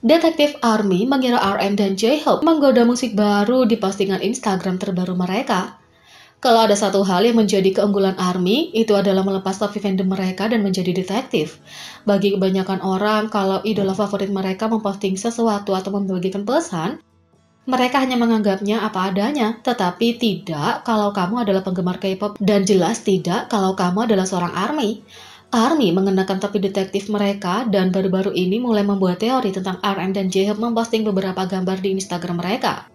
Detektif Army mengira RM dan J-Hope menggoda musik baru di postingan Instagram terbaru mereka. Kalau ada satu hal yang menjadi keunggulan Army, itu adalah melepas topi fandom mereka dan menjadi detektif. Bagi kebanyakan orang, kalau idola favorit mereka memposting sesuatu atau membagikan pesan, mereka hanya menganggapnya apa adanya, tetapi tidak kalau kamu adalah penggemar K-pop dan jelas tidak kalau kamu adalah seorang ARMY. ARMY mengenakan topi detektif mereka dan baru-baru ini mulai membuat teori tentang RM dan J-Hope memposting beberapa gambar di Instagram mereka.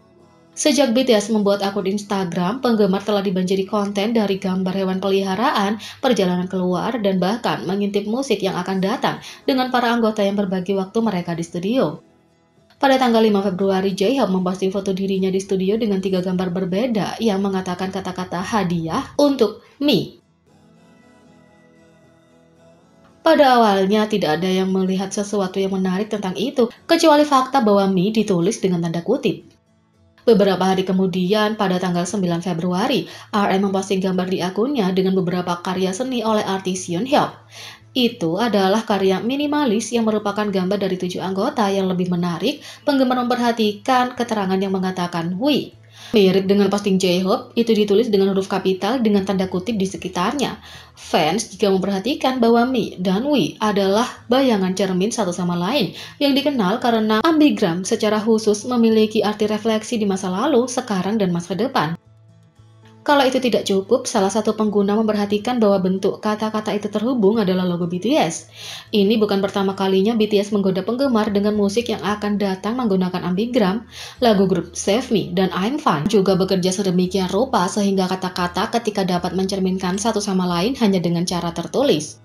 Sejak BTS membuat akun Instagram, penggemar telah dibanjiri konten dari gambar hewan peliharaan, perjalanan keluar, dan bahkan mengintip musik yang akan datang dengan para anggota yang berbagi waktu mereka di studio. Pada tanggal 5 Februari, J-Hope memposting foto dirinya di studio dengan 3 gambar berbeda yang mengatakan kata-kata hadiah untuk me. Pada awalnya tidak ada yang melihat sesuatu yang menarik tentang itu, kecuali fakta bahwa me ditulis dengan tanda kutip. Beberapa hari kemudian, pada tanggal 9 Februari, RM memposting gambar di akunnya dengan beberapa karya seni oleh artis Yunhyuk. Itu adalah karya minimalis yang merupakan gambar dari 7 anggota yang lebih menarik. Penggemar memperhatikan keterangan yang mengatakan "we". Mirip dengan posting J-Hope, itu ditulis dengan huruf kapital dengan tanda kutip di sekitarnya. Fans juga memperhatikan bahwa me dan we adalah bayangan cermin satu sama lain yang dikenal karena ambigram secara khusus memiliki arti refleksi di masa lalu, sekarang, dan masa depan. Kalau itu tidak cukup, salah satu pengguna memperhatikan bahwa bentuk kata-kata itu terhubung adalah logo BTS. Ini bukan pertama kalinya BTS menggoda penggemar dengan musik yang akan datang menggunakan ambigram. Lagu grup Save Me dan I'm Fine juga bekerja sedemikian rupa sehingga kata-kata ketika dapat mencerminkan satu sama lain hanya dengan cara tertulis.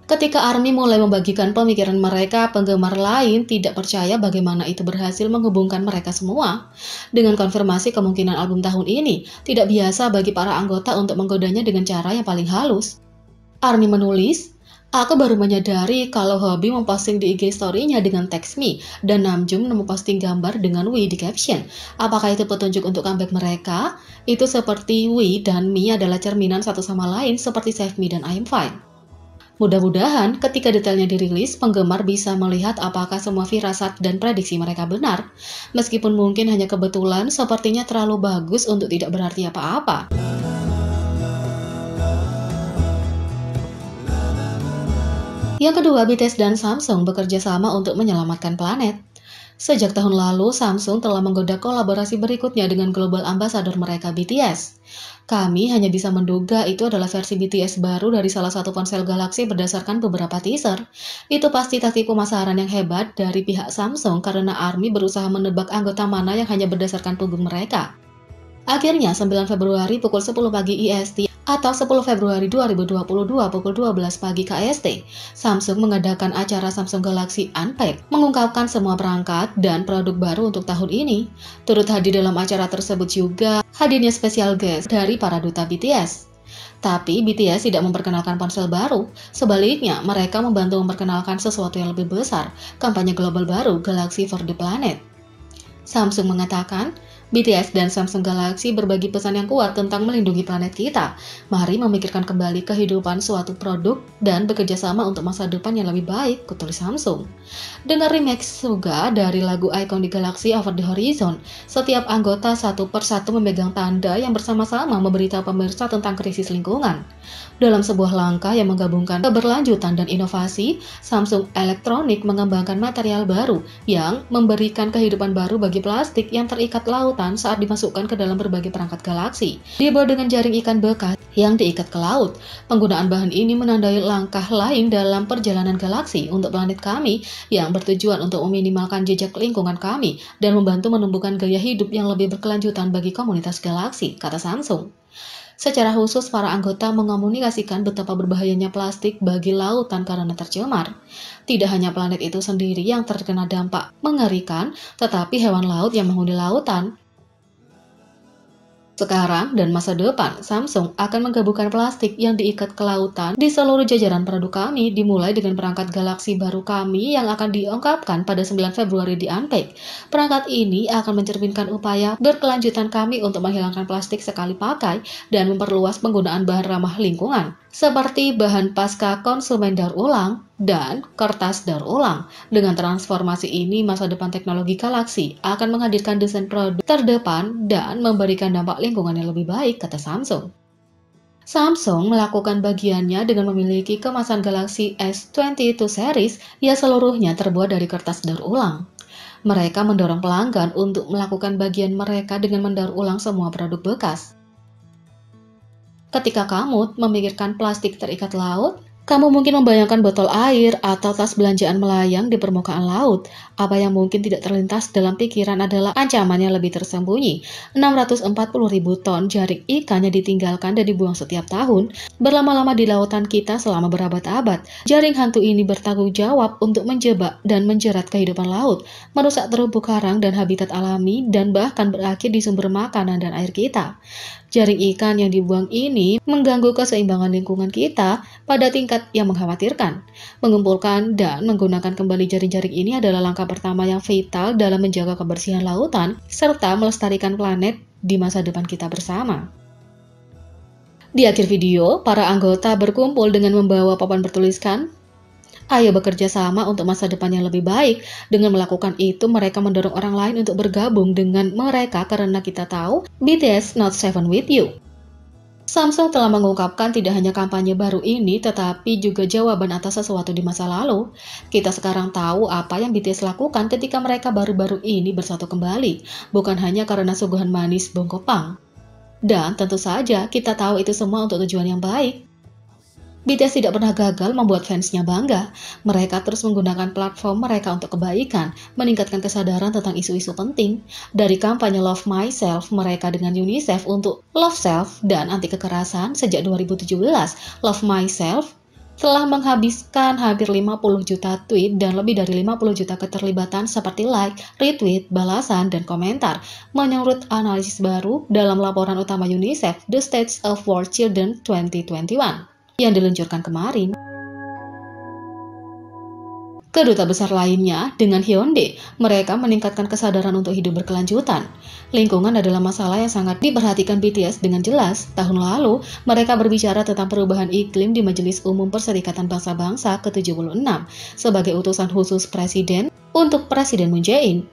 Ketika ARMY mulai membagikan pemikiran mereka, penggemar lain tidak percaya bagaimana itu berhasil menghubungkan mereka semua. Dengan konfirmasi kemungkinan album tahun ini, tidak biasa bagi para anggota untuk menggodanya dengan cara yang paling halus. ARMY menulis, "Aku baru menyadari kalau Hobi memposting di IG story-nya dengan teks me, dan Namjoon memposting gambar dengan we di caption. Apakah itu petunjuk untuk comeback mereka? Itu seperti we dan me adalah cerminan satu sama lain seperti Save Me dan I'm Fine." Mudah-mudahan ketika detailnya dirilis, penggemar bisa melihat apakah semua firasat dan prediksi mereka benar. Meskipun mungkin hanya kebetulan, sepertinya terlalu bagus untuk tidak berarti apa-apa. Yang kedua, BTS dan Samsung bekerja sama untuk menyelamatkan planet. Sejak tahun lalu, Samsung telah menggoda kolaborasi berikutnya dengan global ambassador mereka BTS. Kami hanya bisa menduga itu adalah versi BTS baru dari salah satu ponsel Galaxy berdasarkan beberapa teaser. Itu pasti taktik pemasaran yang hebat dari pihak Samsung karena ARMY berusaha menebak anggota mana yang hanya berdasarkan punggung mereka. Akhirnya, 9 Februari pukul 10 pagi IST atau 10 Februari 2022 pukul 12 pagi KST, Samsung mengadakan acara Samsung Galaxy Unpacked, mengungkapkan semua perangkat dan produk baru untuk tahun ini. Turut hadir dalam acara tersebut juga hadirnya special guest dari para duta BTS. Tapi BTS tidak memperkenalkan ponsel baru, sebaliknya mereka membantu memperkenalkan sesuatu yang lebih besar, kampanye global baru Galaxy for the Planet. Samsung mengatakan, BTS dan Samsung Galaxy berbagi pesan yang kuat tentang melindungi planet kita. Mari memikirkan kembali kehidupan suatu produk dan bekerja sama untuk masa depan yang lebih baik, kutulis Samsung. Dengan remix juga dari lagu ikon di Galaxy Over the Horizon, setiap anggota satu persatu memegang tanda yang bersama-sama memberitahu pemirsa tentang krisis lingkungan. Dalam sebuah langkah yang menggabungkan keberlanjutan dan inovasi, Samsung Electronics mengembangkan material baru yang memberikan kehidupan baru bagi plastik yang terikat lautan saat dimasukkan ke dalam berbagai perangkat Galaxy. Dibawa dengan jaring ikan bekas yang diikat ke laut. Penggunaan bahan ini menandai langkah lain dalam perjalanan Galaxy untuk planet kami yang bertujuan untuk meminimalkan jejak lingkungan kami dan membantu menumbuhkan gaya hidup yang lebih berkelanjutan bagi komunitas Galaxy, kata Samsung. Secara khusus, para anggota mengomunikasikan betapa berbahayanya plastik bagi lautan karena tercemar. Tidak hanya planet itu sendiri yang terkena dampak mengerikan, tetapi hewan laut yang menghuni lautan. Sekarang dan masa depan, Samsung akan menggabungkan plastik yang diikat ke lautan di seluruh jajaran produk kami, dimulai dengan perangkat Galaxy baru kami yang akan diungkapkan pada 9 Februari di Unpacked. Perangkat ini akan mencerminkan upaya berkelanjutan kami untuk menghilangkan plastik sekali pakai dan memperluas penggunaan bahan ramah lingkungan, seperti bahan pasca konsumen daur ulang, dan kertas daur ulang. Dengan transformasi ini, masa depan teknologi Galaxy akan menghadirkan desain produk terdepan dan memberikan dampak lingkungan yang lebih baik, kata Samsung. Samsung melakukan bagiannya dengan memiliki kemasan Galaxy S22 series yang seluruhnya terbuat dari kertas daur ulang. Mereka mendorong pelanggan untuk melakukan bagian mereka dengan mendaur ulang semua produk bekas. Ketika kamu memikirkan plastik terikat laut, kamu mungkin membayangkan botol air atau tas belanjaan melayang di permukaan laut. Apa yang mungkin tidak terlintas dalam pikiran adalah ancaman yang lebih tersembunyi. 640.000 ton jaring ikan yang ditinggalkan dan dibuang setiap tahun, berlama-lama di lautan kita selama berabad-abad. Jaring hantu ini bertanggung jawab untuk menjebak dan menjerat kehidupan laut, merusak terumbu karang dan habitat alami, dan bahkan berakhir di sumber makanan dan air kita. Jaring ikan yang dibuang ini mengganggu keseimbangan lingkungan kita pada tingkat yang mengkhawatirkan. Mengumpulkan dan menggunakan kembali jaring-jaring ini adalah langkah pertama yang vital dalam menjaga kebersihan lautan serta melestarikan planet di masa depan kita bersama. Di akhir video, para anggota berkumpul dengan membawa papan bertuliskan, "Ayo bekerja sama untuk masa depan yang lebih baik." Dengan melakukan itu, mereka mendorong orang lain untuk bergabung dengan mereka karena kita tahu BTS not seven with you. Samsung telah mengungkapkan tidak hanya kampanye baru ini, tetapi juga jawaban atas sesuatu di masa lalu. Kita sekarang tahu apa yang BTS lakukan ketika mereka baru-baru ini bersatu kembali, bukan hanya karena suguhan manis Bongkopang. Dan tentu saja kita tahu itu semua untuk tujuan yang baik. BTS tidak pernah gagal membuat fansnya bangga. Mereka terus menggunakan platform mereka untuk kebaikan, meningkatkan kesadaran tentang isu-isu penting. Dari kampanye Love Myself mereka dengan UNICEF untuk Love Self dan anti kekerasan sejak 2017, Love Myself telah menghabiskan hampir 50 juta tweet dan lebih dari 50 juta keterlibatan seperti like, retweet, balasan, dan komentar. Menurut analisis baru dalam laporan utama UNICEF, The State of World Children 2021. Yang diluncurkan kemarin. Keduta besar lainnya dengan Hyundai, mereka meningkatkan kesadaran untuk hidup berkelanjutan. Lingkungan adalah masalah yang sangat diperhatikan BTS dengan jelas. Tahun lalu, mereka berbicara tentang perubahan iklim di Majelis Umum Perserikatan Bangsa-Bangsa ke-76 sebagai utusan khusus Presiden untuk Presiden Moon Jae-in.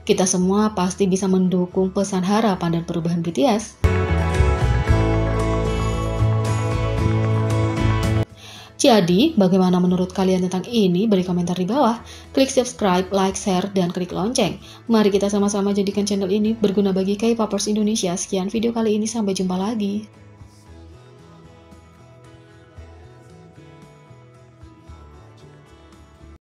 Kita semua pasti bisa mendukung pesan harapan dan perubahan BTS. Jadi, bagaimana menurut kalian tentang ini? Beri komentar di bawah. Klik subscribe, like, share, dan klik lonceng. Mari kita sama-sama jadikan channel ini berguna bagi K-popers Indonesia. Sekian video kali ini, sampai jumpa lagi.